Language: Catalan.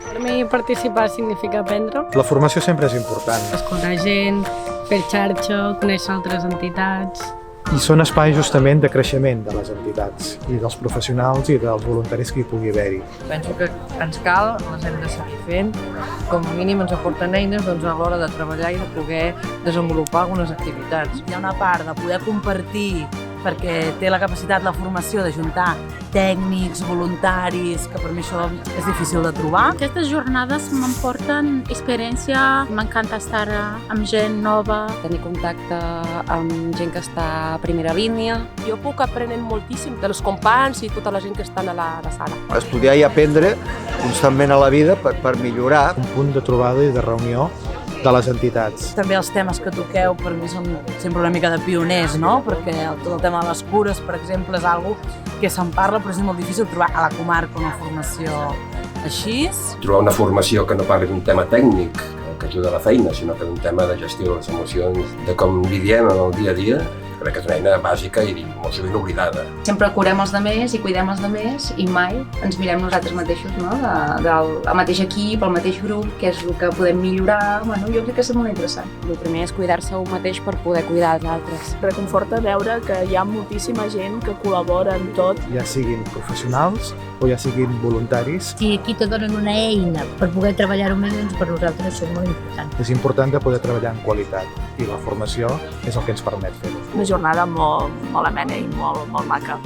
Per mi participar significa aprendre, La formació sempre és important escoltar gent, fer xarxa, conèixer altres entitats. i són espais justament de creixement de les entitats i dels professionals i dels voluntaris que hi pugui haver-hi. Penso que ens cal, les hem de seguir fent, com a mínim ens aporten eines a l'hora de treballar i de poder desenvolupar algunes activitats. Hi ha una part de poder compartir perquè té la capacitat, la formació de juntar tècnics, voluntaris, que per mi això és difícil de trobar. Aquestes jornades m'emporten experiència, m'encanta estar amb gent nova. Tenir contacte amb gent que està a primera línia. Jo puc aprenent moltíssim dels companys i tota la gent que estan a la sala. Estudiar i aprendre constantment a la vida per millorar. Un punt de trobada i de reunió de les entitats. També els temes que toqueu per mi són sempre una mica de pioners, no? Perquè tot el tema de les cures, per exemple, és algo que se'n parla però és molt difícil trobar a la comarca una formació així. Trobar una formació que no parli d'un tema tècnic que ajuda a la feina, sinó que d'un tema de gestió de les emocions, de com lidiem en el dia a dia, crec que és una eina bàsica i molt sovint oblidada. Sempre curem els demés i cuidem els demés i mai ens mirem nosaltres mateixos, no? Del mateix equip, el mateix grup, què és el que podem millorar. Bueno, jo crec que és molt interessant. El primer és cuidar-se un mateix per poder cuidar els altres. Reconforta veure que hi ha moltíssima gent que col·labora en tot. Ja siguin professionals o ja siguin voluntaris. Si aquí te donen una eina per poder treballar-ho més, doncs per nosaltres és molt important. És important de poder treballar en qualitat i la formació és el que ens permet fer-ho. Una jornada molt amena i molt maca.